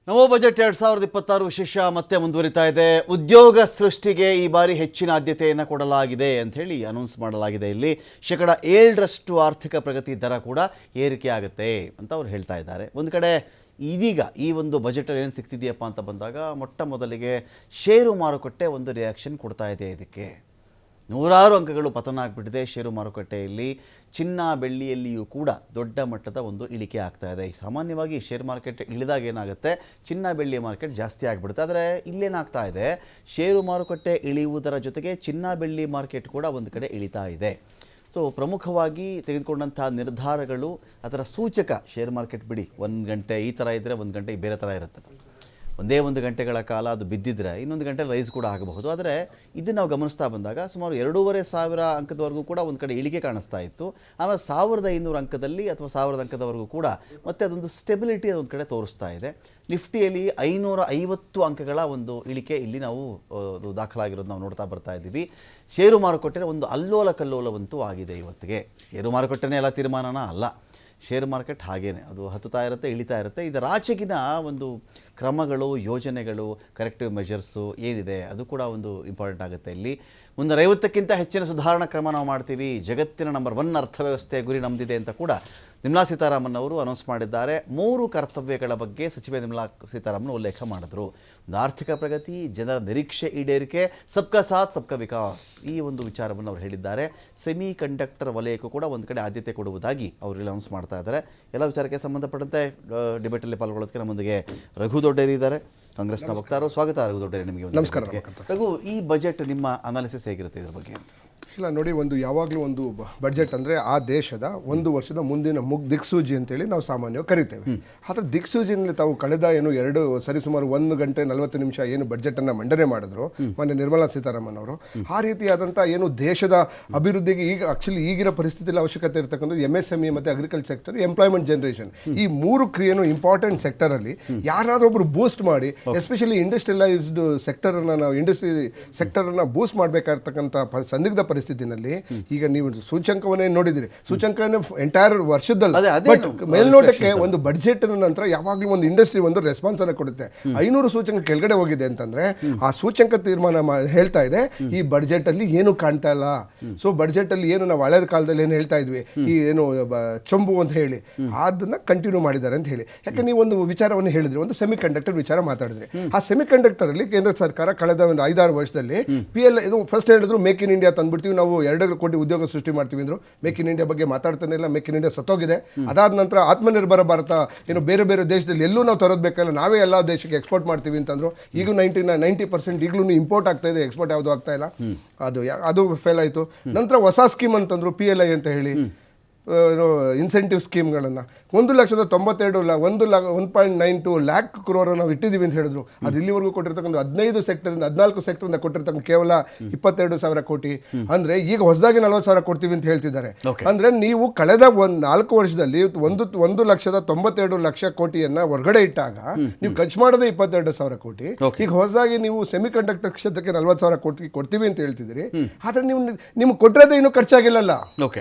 ನವೋ budget 2026 ವಿಶೇಷ ಮತ್ತೆ ಮುಂದುವರಿತಾ ಇದೆ. ಉದ್ಯೋಗ ಸೃಷ್ಟಿಗೆ ಈ ಬಾರಿ ಹೆಚ್ಚಿನ ಆದ್ಯತೆಯನ್ನು ಕೊಡಲಾಗಿದೆ ಅಂತ ಹೇಳಿ ಅನೌನ್ಸ್ ಮಾಡಲಾಗಿದೆ. ಇಲ್ಲಿ 7% ಆರ್ಥಿಕ ಪ್ರಗತಿ ದರ ಕೂಡ ಏರಿಕೆ ಆಗುತ್ತೆ ಅಂತ ಅವರು ಹೇಳ್ತಾ ಇದ್ದಾರೆ. ಒಂದು ಕಡೆ ಇದೀಗ ಈ ಒಂದು ಬಜೆಟಲ್ಲಿ ಏನು ಸಿಗ್ತಿದೆಯಪ್ಪ ಅಂತ ಬಂದಾಗ ಮೊಟ್ಟ ಮೊದಲಿಗೆ ಷೇರು ಮಾರುಕಟ್ಟೆ ಒಂದು ರಿಯಾಕ್ಷನ್ ಕೊಡ್ತಾ ಇದೆ. ಇದಕ್ಕೆ ನೂರಾರು ಅಂಕಗಳು ಪತನ ಆಗಿಬಿಟ್ಟಿದೆ. ಷೇರು ಮಾರುಕಟ್ಟೆಯಲ್ಲಿ ಚಿನ್ನ ಬೆಳ್ಳಿಯಲ್ಲಿಯೂ ಕೂಡ ದೊಡ್ಡ ಮಟ್ಟದ ಒಂದು ಇಳಿಕೆ ಆಗ್ತಾ ಇದೆ. ಸಾಮಾನ್ಯವಾಗಿ ಷೇರು ಮಾರ್ಕೆಟ್ ಇಳಿದಾಗ ಏನಾಗುತ್ತೆ, ಚಿನ್ನ ಬೆಳ್ಳಿ ಮಾರ್ಕೆಟ್ ಜಾಸ್ತಿ ಆಗಿಬಿಡುತ್ತೆ. ಆದರೆ ಇಲ್ಲೇನಾಗ್ತಾ ಇದೆ, ಷೇರು ಮಾರುಕಟ್ಟೆ ಇಳಿಯುವುದರ ಜೊತೆಗೆ ಚಿನ್ನ ಬೆಳ್ಳಿ ಮಾರ್ಕೆಟ್ ಕೂಡ ಒಂದು ಕಡೆ ಇಳಿತಾ ಇದೆ. ಸೊ ಪ್ರಮುಖವಾಗಿ ತೆಗೆದುಕೊಂಡಂಥ ನಿರ್ಧಾರಗಳು ಅದರ ಸೂಚಕ ಷೇರ್ ಮಾರ್ಕೆಟ್ ಬಿಡಿ, 1 ಗಂಟೆ ಈ ಥರ ಇದ್ದರೆ 1 ಗಂಟೆ ಬೇರೆ ಥರ ಇರುತ್ತೆ. ಒಂದೇ 1 ಗಂಟೆಗಳ ಕಾಲ ಅದು ಬಿದ್ದಿದ್ರೆ ಇನ್ನೊಂದು ಗಂಟೆ ರೈಸ್ ಕೂಡ ಆಗಬಹುದು. ಆದರೆ ಇದನ್ನು ನಾವು ಗಮನಿಸ್ತಾ ಬಂದಾಗ ಸುಮಾರು 2,500 ಅಂಕದವರೆಗೂ ಕೂಡ ಒಂದು ಕಡೆ ಇಳಿಕೆ ಕಾಣಿಸ್ತಾ ಇತ್ತು. ಆಮೇಲೆ 1,500 ಅಂಕದಲ್ಲಿ ಅಥವಾ 1,000 ಅಂಕದವರೆಗೂ ಕೂಡ ಮತ್ತೆ ಅದೊಂದು ಸ್ಟೆಬಿಲಿಟಿ ಅದೊಂದು ಕಡೆ ತೋರಿಸ್ತಾ ಇದೆ. ನಿಫ್ಟಿಯಲ್ಲಿ 550 ಅಂಕಗಳ ಒಂದು ಇಳಿಕೆ ಇಲ್ಲಿ ನಾವು ದಾಖಲಾಗಿರೋದು ನಾವು ನೋಡ್ತಾ ಬರ್ತಾ ಇದ್ದೀವಿ. ಷೇರು ಮಾರುಕಟ್ಟೆ ಒಂದು ಅಲ್ಲೋಲ ಕಲ್ಲೋಲವಂತೂ ಆಗಿದೆ ಇವತ್ತಿಗೆ. ಷೇರು ಮಾರುಕಟ್ಟೆನೇ ಎಲ್ಲ ತೀರ್ಮಾನನ ಅಲ್ಲ, ಶೇರ್ ಮಾರ್ಕೆಟ್ ಹಾಗೇನೆ ಅದು ಹತ್ತುತ್ತಾ ಇರುತ್ತೆ, ಇಳಿತಾ ಇರುತ್ತೆ. ಇದರಾಚೆಗಿನ ಒಂದು ಕ್ರಮಗಳು, ಯೋಜನೆಗಳು, ಕರೆಕ್ಟಿವ್ ಮೆಷರ್ಸು ಏನಿದೆ ಅದು ಕೂಡ ಒಂದು ಇಂಪಾರ್ಟೆಂಟ್ ಆಗುತ್ತೆ. ಇಲ್ಲಿ 350ಕ್ಕಿಂತ ಹೆಚ್ಚಿನ ಸುಧಾರಣಾ ಕ್ರಮ ನಾವು ಮಾಡ್ತೀವಿ, ಜಗತ್ತಿನ ನಂಬರ್ 1 ಅರ್ಥವ್ಯವಸ್ಥೆ ಗುರಿ ನಮ್ಮದಿದೆ ಅಂತ ಕೂಡ ನಿರ್ಮಲಾ ಸೀತಾರಾಮನ್ ಅವರು ಅನೌನ್ಸ್ ಮಾಡಿದ್ದಾರೆ. 3 ಕರ್ತವ್ಯಗಳ ಬಗ್ಗೆ ಸಚಿವೆ ನಿರ್ಮಲಾ ಸೀತಾರಾಮನ್ ಉಲ್ಲೇಖ ಮಾಡಿದ್ರು. ಒಂದು ಆರ್ಥಿಕ ಪ್ರಗತಿ, ಜನರ ನಿರೀಕ್ಷೆ ಈಡೇರಿಕೆ, ಸಬ್ಕಾ ಸಾಥ್ ಸಬ್ಕಾ ವಿಕಾಸ್, ಈ ಒಂದು ವಿಚಾರವನ್ನು ಅವರು ಹೇಳಿದ್ದಾರೆ. ಸೆಮಿ ಕಂಡಕ್ಟರ್ ವಲಯಕ್ಕೂ ಕೂಡ ಒಂದು ಕಡೆ ಆದ್ಯತೆ ಕೊಡುವುದಾಗಿ ಅವರು ಇಲ್ಲಿ ಅನೌನ್ಸ್ ಮಾಡ್ತಾ ಇದ್ದಾರೆ. ಎಲ್ಲ ವಿಚಾರಕ್ಕೆ ಸಂಬಂಧಪಟ್ಟಂತೆ ಡಿಬೇಟಲ್ಲಿ ಪಾಲ್ಗೊಳ್ಳೋದಕ್ಕೆ ನಮ್ಮೊಂದಿಗೆ ರಘು ದೊಡ್ಡೇರಿ ಇದ್ದಾರೆ, ಕಾಂಗ್ರೆಸ್ನ ವಕ್ತಾರರು. ಸ್ವಾಗತ ರಘು ದೊಡ್ಡೇರಿ ನಿಮಗೆ. ನಮಸ್ಕಾರ ರಘು, ಈ ಬಜೆಟ್ ನಿಮ್ಮ ಅನಾಲಿಸಿಸ್ ಹೇಗಿರುತ್ತೆ ಇದ್ರ ಬಗ್ಗೆ? ಇಲ್ಲ ನೋಡಿ, ಯಾವಾಗಲೂ ಒಂದು ಬಡ್ಜೆಟ್ ಅಂದರೆ ಆ ದೇಶದ 1 ವರ್ಷದ ಮುಂದಿನ ದಿಕ್ಸೂಜಿ ಅಂತೇಳಿ ನಾವು ಸಾಮಾನ್ಯವಾಗಿ ಕರಿತೇವೆ. ಆದರೆ ದಿಕ್ಸೂಜಿನಲ್ಲಿ ತಾವು ಕಳೆದ ಸರಿಸುಮಾರು 1 ಗಂಟೆ 40 ನಿಮಿಷ ಏನು ಬಡ್ಜೆಟನ್ನು ಮಂಡನೆ ಮಾಡಿದ್ರು ಮೊನ್ನೆ ನಿರ್ಮಲಾ ಸೀತಾರಾಮನ್ ಅವರು, ಆ ರೀತಿಯಾದಂಥ ಏನು ದೇಶದ ಅಭಿವೃದ್ಧಿಗೆ ಈಗಿನ ಪರಿಸ್ಥಿತಿಯಲ್ಲಿ ಅವಶ್ಯಕತೆ ಇರತಕ್ಕಂಥ MSME ಮತ್ತು ಅಗ್ರಿಕಲ್ಚರ್ ಸೆಕ್ಟರ್, ಎಂಪ್ಲಾಯ್ಮೆಂಟ್ ಜನರೇಷನ್, ಈ 3 ಕ್ರಿಯೆನೂ ಇಂಪಾರ್ಟೆಂಟ್ ಸೆಕ್ಟರಲ್ಲಿ ಯಾರಾದರೂ ಒಬ್ಬರು ಬೂಸ್ಟ್ ಮಾಡಿ, ಎಸ್ಪೆಷಲಿ ಇಂಡಸ್ಟ್ರಿಯಲೈಸ್ಡ್ ಸೆಕ್ಟರನ್ನು ನಾವು ಇಂಡಸ್ಟ್ರಿ ಸೆಕ್ಟರನ್ನು ಬೂಸ್ಟ್ ಮಾಡಬೇಕಾಗಿರ್ತಕ್ಕಂಥ ಸಂದಿಗ್ಧ ಪರಿಸ್ಥಿತಿನಲ್ಲಿ ಈಗ ನೀವು ಸೂಚ್ಯಂಕವನ್ನೇ ನೋಡಿದಿರಿ. ಸೂಚ್ಯಂಕನೇ ಎಂಟೈರ್ ವರ್ಷದಲ್ಲಿ, ಬಟ್ ಮೇಲ್ನೋಟಕ್ಕೆ ಒಂದು ಬಡ್ಜೆಟ್ ನಂತರ ಯಾವಾಗಲೂ ಒಂದು ಇಂಡಸ್ಟ್ರಿ ಒಂದು ರೆಸ್ಪಾನ್ಸ್ ಅನ್ನು ಕೊಡುತ್ತೆ. 500 ಸೂಚ್ಯಂಕ ಕೆಳಗಡೆ ಹೋಗಿದೆ ಅಂತಂದ್ರೆ ಆ ಸೂಚ್ಯಂಕ ತೀರ್ಮಾನ ಹೇಳ್ತಾ ಇದೆ ಈ ಬಡ್ಜೆಟ್ ಅಲ್ಲಿ ಏನು ಕಾಣ್ತಾ ಇಲ್ಲ. ಸೊ ಬಡ್ಜೆಟ್ ಅಲ್ಲಿ ಏನು ನಾವು ಹಳೆಯ ಕಾಲದಲ್ಲಿ ಏನು ಹೇಳ್ತಾ ಇದ್ವಿ, ಈ ಏನು ಚೊಂಬು ಅಂತ ಹೇಳಿ ಅದನ್ನ ಕಂಟಿನ್ಯೂ ಮಾಡಿದ್ದಾರೆ ಅಂತ ಹೇಳಿ. ಯಾಕೆ ನೀವು ಒಂದು ವಿಚಾರವನ್ನು ಹೇಳಿದ್ರಿ, ಒಂದು ಸೆಮಿ ಕಂಡಕ್ಟರ್ ವಿಚಾರ ಮಾತಾಡಿದ್ರಿ. ಆ ಸೆಮಿ ಕಂಡಕ್ಟರ್ ಅಲ್ಲಿ ಕೇಂದ್ರ ಸರ್ಕಾರ ಕಳೆದ ಒಂದು 5-6 ವರ್ಷದಲ್ಲಿ PL ಇದು ಫಸ್ಟ್ ಹೇಳಿದ್ರು ಮೇಕ್ ಇನ್ ಇಂಡಿಯಾ ತಂದ್ಬಿಡ್ತೀವಿ, ನಾವು 2 ಕೋಟಿ ಉದ್ಯೋಗ ಸೃಷ್ಟಿ ಮಾಡ್ತೀವಿ ಅಂದ್ರು. ಮೇಕ್ ಇನ್ ಇಂಡಿಯಾ ಬಗ್ಗೆ ಮಾತಾಡ್ತಾನೆ ಇಲ್ಲ, ಮೇಕ್ ಇನ್ ಇಂಡಿಯಾ ಸತ್ತೋಗಿದೆ. ಅದಾದ ನಂತರ ಆತ್ಮನಿರ್ಭರ ಭಾರತ, ಏನು ಬೇರೆ ಬೇರೆ ದೇಶದಲ್ಲಿ ಎಲ್ಲೂ ನಾವು ತರೋದು ಬೇಕಲ್ಲ, ನಾವೇ ಎಲ್ಲ ದೇಶಕ್ಕೆ ಎಕ್ಸ್ಪೋರ್ಟ್ ಮಾಡ್ತೀವಿ ಅಂತಂದ್ರು. ಈಗ 90% ಈಗಲೂ ಇಂಪೋರ್ಟ್ ಆಗ್ತಾ ಇದೆ, ಎಕ್ಸ್ಪೋರ್ಟ್ ಯಾವುದು ಆಗ್ತಾ ಇಲ್ಲ. ಅದು ಫೇಲ್ ಆಯಿತು. ನಂತರ ಹೊಸ ಸ್ಕೀಮ್ ಅಂತಂದ್ರು, PLI ಅಂತ ಹೇಳಿ ಇನ್ಸೆಂಟಿವ್ ಸ್ಕೀಮ್ಗಳನ್ನು 1,92,1.92 ಲ್ಯಾಕ್ ಕ್ರೋರ್ ನಾವು ಇಟ್ಟಿದ್ದೀವಿ ಅಂತ ಹೇಳಿದ್ರು. ಅದು ಇಲ್ಲಿವರೆಗೂ ಕೊಟ್ಟಿರ್ತಕ್ಕಂಥ 15 ಸೆಕ್ಟರಿಂದ 14 ಸೆಕ್ಟರಿಂದ ಕೊಟ್ಟಿರ್ತಕ್ಕಂಥ ಕೇವಲ 22,000 ಕೋಟಿ. ಅಂದ್ರೆ ಈಗ ಹೊಸದಾಗಿ 40,000 ಕೊಡ್ತೀವಿ ಅಂತ ಹೇಳ್ತಿದ್ದಾರೆ. ಅಂದ್ರೆ ನೀವು ಕಳೆದ 4 ವರ್ಷದಲ್ಲಿ 1,92,00,000 ಕೋಟಿಯನ್ನ ಹೊರಗಡೆ ಇಟ್ಟಾಗ ನೀವು ಖರ್ಚು ಮಾಡೋದೇ 22,000 ಕೋಟಿ. ಈಗ ಹೊಸದಾಗಿ ನೀವು ಸೆಮಿ ಕಂಡಕ್ಟರ್ ಕ್ಷೇತ್ರಕ್ಕೆ 40,000 ಕೋಟಿ ಕೊಡ್ತೀವಿ ಅಂತ ಹೇಳ್ತಿದ್ದೀರಿ. ಆದ್ರೆ ನಿಮ್ಗೆ ಕೊಟ್ಟಿರೋದೇ ಇನ್ನೂ ಖರ್ಚಾಗಿಲ್ಲಲ್ಲ.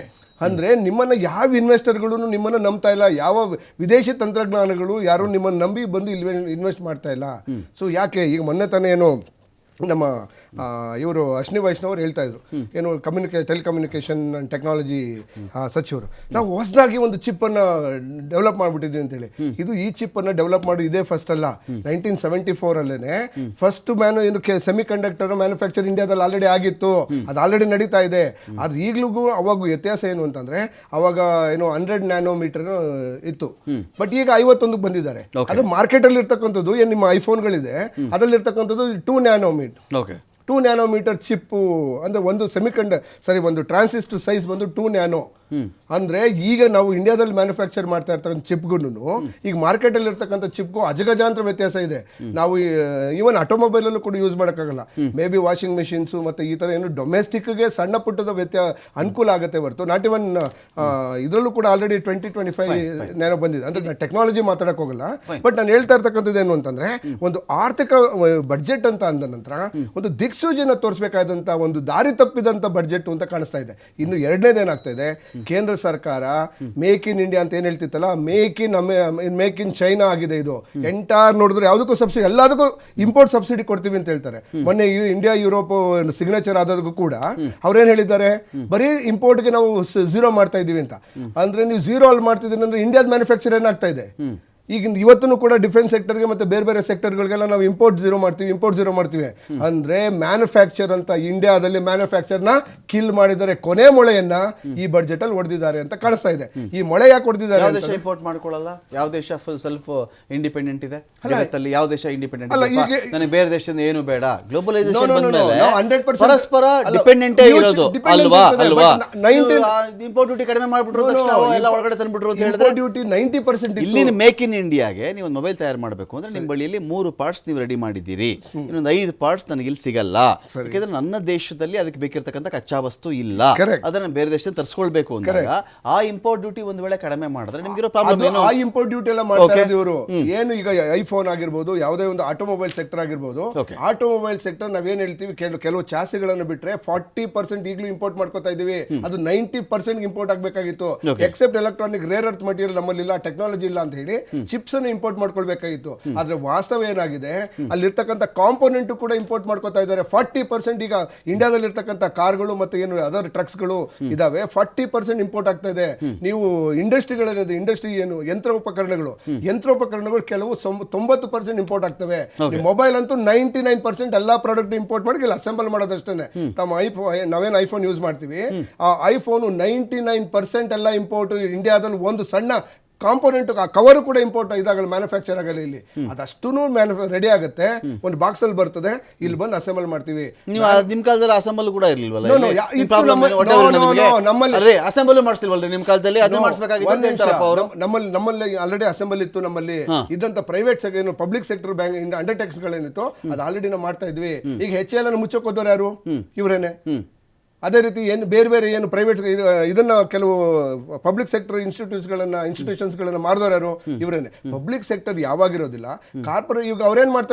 ಅಂದರೆ ನಿಮ್ಮನ್ನು ಯಾವ ಇನ್ವೆಸ್ಟರ್ಗಳು ನಿಮ್ಮನ್ನು ನಂಬ್ತಾ ಇಲ್ಲ, ಯಾವ ವಿದೇಶಿ ತಂತ್ರಜ್ಞಾನಗಳು ಯಾರು ನಿಮ್ಮನ್ನು ನಂಬಿ ಬಂದು ಇಲ್ಲಿ ಇನ್ವೆಸ್ಟ್ ಮಾಡ್ತಾ ಇಲ್ಲ. ಸೊ ಯಾಕೆ ಈಗ ಮೊನ್ನೆ ತಾನೇ ಏನು ನಮ್ಮ ಇವರು ಅಶ್ವಿನಿ ವೈಷ್ಣವ್ ಹೇಳ್ತಾ ಇದ್ರು, ಏನು ಟೆಲಿಕಮ್ಯುನಿಕೇಶನ್ ಆ್ಯಂಡ್ ಟೆಕ್ನಾಲಜಿ ಸಚಿವರು, ನಾವು ಹೊಸದಾಗಿ ಒಂದು ಚಿಪ್ಪನ್ನು ಡೆವಲಪ್ ಮಾಡಿಬಿಟ್ಟಿದ್ವಿ ಅಂತೇಳಿ. ಈ ಚಿಪ್ಪನ್ನು ಡೆವಲಪ್ ಮಾಡಿ ಇದೇ ಫಸ್ಟ್ ಅಲ್ಲ, 1974 ಫಸ್ಟ್ ಏನು ಸೆಮಿ ಕಂಡಕ್ಟರ್ ಮ್ಯಾನುಫ್ಯಾಕ್ಚರ್ ಇಂಡಿಯಾದಲ್ಲಿ ಆಲ್ರೆಡಿ ಆಗಿತ್ತು, ಅದು ಆಲ್ರೆಡಿ ನಡೀತಾ ಇದೆ. ಆದ್ರೆ ಈಗಲೂ ಅವಾಗ ವ್ಯತ್ಯಾಸ ಏನು ಅಂತಂದ್ರೆ, ಅವಾಗ ಏನು 100 ನ್ಯಾನೋಮೀಟರ್ ಇತ್ತು, ಬಟ್ ಈಗ 51 ಬಂದಿದ್ದಾರೆ. ಅದು ಮಾರ್ಕೆಟ್ ಅಲ್ಲಿ ಇರ್ತಕ್ಕಂಥದ್ದು ಏನು ನಿಮ್ಮ ಐಫೋನ್ಗಳಿದೆ ಅದರಲ್ಲಿ ಇರ್ತಕ್ಕಂಥದ್ದು 2 ನ್ಯಾನೋಮೀಟರ್ ಚಿಪ್ಪು. ಅಂದರೆ ಒಂದು ಟ್ರಾನ್ಸಿಸ್ಟರ್ ಸೈಜ್ ಬಂದು 2 ನ್ಯಾನೋ. ಅಂದರೆ ಈಗ ನಾವು ಇಂಡಿಯಾದಲ್ಲಿ ಮ್ಯಾನುಫ್ಯಾಕ್ಚರ್ ಮಾಡ್ತಾ ಇರ್ತಕ್ಕಂಥ ಚಿಪ್ಗೂ ಈಗ ಮಾರ್ಕೆಟಲ್ಲಿ ಇರ್ತಕ್ಕಂಥ ಚಿಪ್ಗೂ ಅಜಗಜಾಂತರ ವ್ಯತ್ಯಾಸ ಇದೆ. ನಾವು ಈವನ್ ಆಟೋಮೊಬೈಲಲ್ಲೂ ಕೂಡ ಯೂಸ್ ಮಾಡೋಕ್ಕಾಗಲ್ಲ. ಮೇ ಬಿ ವಾಷಿಂಗ್ ಮಿಷಿನ್ಸು ಮತ್ತು ಈ ಥರ ಏನು ಡೊಮೆಸ್ಟಿಕ್ಗೆ ಸಣ್ಣ ಪುಟ್ಟದ ಅನುಕೂಲ ಆಗುತ್ತೆ ಹೊರತು ನಾಟ್ ಇವನ್ ಇದರಲ್ಲೂ ಕೂಡ ಆಲ್ರೆಡಿ 2025 ನ್ಯಾನೋ ಬಂದಿದೆ. ಅಂದರೆ ಟೆಕ್ನಾಲಜಿ ಮಾತಾಡೋಕೆ ಹೋಗಲ್ಲ. ಬಟ್ ನಾನು ಹೇಳ್ತಾ ಇರ್ತಕ್ಕಂಥದ್ದು ಏನು ಅಂತಂದರೆ, ಒಂದು ಆರ್ಥಿಕ ಬಡ್ಜೆಟ್ ಅಂತ ಅಂದ ನಂತರ ಒಂದು ದಿಕ್ಸೂಚಿನ ತೋರಿಸಬೇಕಾದಂಥ ಒಂದು ದಾರಿ ತಪ್ಪಿದಂಥ ಬಡ್ಜೆಟ್ ಅಂತ ಕಾಣಿಸ್ತಾ ಇದೆ. ಇನ್ನು ಎರಡನೇದೇನಾಗ್ತಾ ಇದೆ, ಕೇಂದ್ರ ಸರ್ಕಾರ ಮೇಕ್ ಇನ್ ಇಂಡಿಯಾ ಅಂತ ಏನ್ ಹೇಳ್ತಿತ್ತಲ್ಲ, ಮೇಕ್ ಇನ್ ಚೈನಾ ಆಗಿದೆ ಇದು. ಎಂಟೈರ್ ನೋಡಿದ್ರೆ ಯಾವುದಕ್ಕೂ ಸಬ್ಸಿಡಿ, ಎಲ್ಲದಕ್ಕೂ ಇಂಪೋರ್ಟ್ ಸಬ್ಸಿಡಿ ಕೊಡ್ತೀವಿ ಅಂತ ಹೇಳ್ತಾರೆ. ಮೊನ್ನೆ ಇಂಡಿಯಾ ಯುರೋಪ್ ಸಿಗ್ನೇಚರ್ ಆದದಕ್ಕೂ ಕೂಡ ಅವ್ರೇನ್ ಹೇಳಿದ್ದಾರೆ, ಬರೀ ಇಂಪೋರ್ಟ್ಗೆ ನಾವು 0 ಮಾಡ್ತಾ ಇದೀವಿ ಅಂತ. ಅಂದ್ರೆ ನೀವು 0 ಅಲ್ಲಿ ಮಾಡ್ತಿದ್ದೀರಿ ಅಂದ್ರೆ ಇಂಡಿಯಾದ ಮ್ಯಾನುಫ್ಯಾಕ್ಚರ್ ಏನಾಗ್ತಾ ಇದೆ. ಈಗ ಇವತ್ತು ಕೂಡ ಡಿಫೆನ್ಸ್ ಸೆಕ್ಟರ್ಗೆ ಮತ್ತೆ ಬೇರೆ ಬೇರೆ ಸೆಕ್ಟರ್ಗಳಿಗೆಲ್ಲ ನಾವು ಇಂಪೋರ್ಟ್ ಝೀರೋ ಮಾಡ್ತೀವಿ ಅಂದ್ರೆ ಮ್ಯಾನುಫ್ಯಾಕ್ಚರ್ ಅಂತ ಇಂಡಿಯಾದಲ್ಲಿ ಮ್ಯಾನುಫ್ಯಾಕ್ಚರ್ನ ಕಿಲ್ ಮಾಡಿದ್ದಾರೆ. ಕೊನೆ ಮೊಳೆಯನ್ನ ಈ ಬಡ್ಜೆಟ್ ಅಲ್ಲಿ ಹೊಡೆದಿದ್ದಾರೆ ಅಂತ ಕಾಣಿಸ್ತಾ ಇದೆ. ಈ ಮೊಳೆ ಯಾಕೆ ಹೊಡೆದಿದ್ದಾರೆ? ಯಾವ ದೇಶ ಇಂಪೋರ್ಟ್ ಮಾಡ್ಕೊಳ್ಳಲ್ಲ, ಯಾವ ದೇಶ ಫುಲ್ ಸೆಲ್ಫ್ ಇಂಡಿಪೆಂಡೆಂಟ್ ಇದೆ ಜಗತ್ತಲ್ಲಿ? ಯಾವ ದೇಶ ಇಂಡಿಪೆಂಡೆಂಟ್ ಅಲ್ಲ, ಈಗ ನನಗೆ ಬೇರೆ ದೇಶದಿಂದ ಏನು ಬೇಡ, ಗ್ಲೋಬಲೈಸೇಷನ್ No, ಬಂದ್ಮೇಲೆ 100% ಪರಸ್ಪರ ಅಲ್ಲ, ಡಿಪೆಂಡೆಂಟೇ huge ಇರೋದು dependence ಅಲ್ವಾ? ಇರ್ತದೆ. ಅಲ್ವಾ? But 19 ಇಂಪೋರ್ಟ್ ಡ್ಯೂಟಿ ಕಡಿಮೆ ಮಾಡ್ಬಿಟ್ರು ತಕ್ಷಣ ಎಲ್ಲ ಒಳಗಡೆ ತಂದ್ಬಿಟ್ರು ಅಂತ ಹೇಳಿದ್ರೆ ಡ್ಯೂಟಿ 90% ಇಲ್ಲಿನ ಮೇಕ್ ಇನ್ ಇಂಡಿಯಾಗೆ ನೀವು ಒಂದು ಮೊಬೈಲ್ ತಯಾರು ಮಾಡಬೇಕು ಅಂದ್ರೆ ನಿಮ್ಮ ಬಳಿಯಲ್ಲಿ 3 ಪಾರ್ಟ್ಸ್ ನೀವು ರೆಡಿ ಮಾಡಿದ್ದೀರಿ, ಇನ್ನೊಂದು 5 ಪಾರ್ಟ್ಸ್ ನನಗೆ ಇಲ್ಲಿ ಸಿಗಲ್ಲ. ಯಾಕಂದ್ರೆ ನನ್ನ ದೇಶದಲ್ಲಿ ಅದಕ್ಕೆ ಬೇಕಿರ್ತಕ್ಕಂಥ ಕಚ್ಚಾ ವಸ್ತು ಇಲ್ಲ, ಅದನ್ನ ಬೇರೆ ದೇಶದಿಂದ ತರಿಸ್ಕೊಳ್ಬೇಕು ಅಂದಾಗ ಆ ಇಂಪೋರ್ಟ್ ಡ್ಯೂಟಿ ಒಂದ್ ವೇಳೆ ಕಡಿಮೆ ಮಾಡಿದ್ರೆ ನಿಮ್ಗಿರೋ ಪ್ರಾಬ್ಲಮ್ ಏನು? ಆ ಇಂಪೋರ್ಟ್ ಡ್ಯೂಟಿ ಎಲ್ಲ ಮಾಡ್ತಾ ಇದ್ದಾರೆ ಇವರು. ಏನು ಈಗ ಐಫೋನ್ ಆಗಿರ್ಬೋದು, ಯಾವುದೇ ಒಂದು ಆಟೋಮೊಬೈಲ್ ಸೆಕ್ಟರ್ ಆಗಿರ್ಬೋದು, ಆಟೋಮೊಬೈಲ್ ಸೆಕ್ಟರ್ ನಾವೇನ್ ಹೇಳ್ತೀವಿ, ಕೆಲವು ಚಾಸಿಗಳನ್ನು ಬಿಟ್ರೆ 40% ಈಗಲೂ ಇಂಪೋರ್ಟ್ ಮಾಡ್ಕೋತಾ ಇದೀವಿ. ಅದು 90% ಇಂಪೋರ್ಟ್ ಆಗ್ಬೇಕಾಗಿತ್ತು. Except electronic rare earth material ನಮ್ಮಲ್ಲಿ ಇಲ್ಲ, ಟೆಕ್ನಾಲಜಿ ಇಲ್ಲ ಅಂತ ಹೇಳಿ ಚಿಪ್ಸ್ ಅನ್ನು ಇಂಪೋರ್ಟ್ ಮಾಡ್ಕೊಳ್ಬೇಕಾಗಿತ್ತು. ಆದ್ರೆ ವಾಸ್ತವ ಏನಾಗಿದೆ, ಅಲ್ಲಿರ್ತಕ್ಕಂಥ ಕಾಂಪೋನೆಂಟ್ ಕೂಡ ಇಂಪೋರ್ಟ್ ಮಾಡ್ಕೋತಾ ಇದ್ದಾರೆ. 40% ಈಗ ಇಂಡಿಯಾದಲ್ಲಿ ಇರ್ತಕ್ಕಂಥ ಕಾರ್ಗಳು ಮತ್ತೆ ಏನು ಅದರ್ ಟ್ರಕ್ಸ್ಗಳು ಇದಾವೆ, 40% ಇಂಪೋರ್ಟ್ ಆಗ್ತಾ ಇದೆ. ನೀವು ಇಂಡಸ್ಟ್ರಿಗಳೇನಿದೆ, ಇಂಡಸ್ಟ್ರಿ ಏನು ಯಂತ್ರೋಪಕರಣಗಳು ಕೆಲವು 90% ಇಂಪೋರ್ಟ್ ಆಗ್ತವೆ. ಮೊಬೈಲ್ ಅಂತೂ 99% ಎಲ್ಲಾ ಪ್ರಾಡಕ್ಟ್ ಇಂಪೋರ್ಟ್ ಮಾಡಿ ಅಸೆಂಬಲ್ ಮಾಡೋದಷ್ಟೇ. ತಮ್ಮ ನಾವೇನು ಐಫೋನ್ ಯೂಸ್ ಮಾಡ್ತೀವಿ, ಆ ಐಫೋನ್ 99% ಎಲ್ಲ ಇಂಪೋರ್ಟ್. ಇಂಡಿಯಾದಲ್ಲಿ ಒಂದು ಸಣ್ಣ ಕಾಂಪೋನೆಂಟ್ ಕವರ್ ಕೂಡ ಇಂಪೋರ್ಟ್ ಇದಾಗಲ್ಲ, ಮ್ಯಾನುಫ್ಯಾಕ್ಚರ್ ಆಗಲ್ಲ. ಇಲ್ಲಿ ಅದಷ್ಟು ರೆಡಿ ಆಗುತ್ತೆ, ಒಂದು ಬಾಕ್ಸ್ ಅಲ್ಲಿ ಬರ್ತದೆ, ಇಲ್ಲಿ ಬಂದು ಅಸೆಂಬಲ್ ಮಾಡ್ತೀವಿ. ನೀವು ನಿಮ್ ಕಾಲದಲ್ಲಿ ಅಸೆಂಬಲ್ ಕೂಡ ಇರ್ಲಿಲ್ವಲ್ಲ? ನಮ್ಮಲ್ಲಿ ಅಸೆಂಬಲ್ ಮಾಡಿಸ್ತಿಲ್ವಲ್ರಿ ನಿಮ್ ಕಾಲದಲ್ಲಿ? ಅದನ್ನ ಮಾಡಿಸ್ಬೇಕಾಗಿತ್ತು. ನಮ್ಮಲ್ಲಿ ಆಲ್ರೆಡಿ ಅಸೆಂಬಲ್ ಇತ್ತು. ನಮ್ಮಲ್ಲಿ ಇದ್ದಂತ ಪ್ರೈವೇಟ್ ಏನು ಪಬ್ಲಿಕ್ ಸೆಕ್ಟರ್ ಬ್ಯಾಂಕ್ ಅಂಡರ್ಟೇಕ್ಸ್ ಗಳೇನಿತ್ತು ಅದು ಆಲ್ರೆಡಿ ನಾವು ಮಾಡ್ತಾ ಇದ್ವಿ. ಈಗ HAL ಮುಚ್ಚಕ್ ಹೋದವ್ರು ಯಾರು? ಇವರೇನೆ. ಅದೇ ರೀತಿ ಏನು ಬೇರೆ ಬೇರೆ ಏನು ಪ್ರೈವೇಟ್ ಇದನ್ನ ಕೆಲವು ಪಬ್ಲಿಕ್ ಸೆಕ್ಟರ್ ಇನ್ಸ್ಟಿಟ್ಯೂಷನ್ಸ್ಗಳನ್ನ ಮಾರಿದವರು ಯಾರು? ಇವರೇನೆ. ಪಬ್ಲಿಕ್ ಸೆಕ್ಟರ್ ಯಾವಾಗಿರೋದಿಲ್ಲ, ಕಾರ್ಪೊರೇಟ್. ಈಗ ಅವ್ರೇನ್ ಮಾಡ್ತಾರೆ,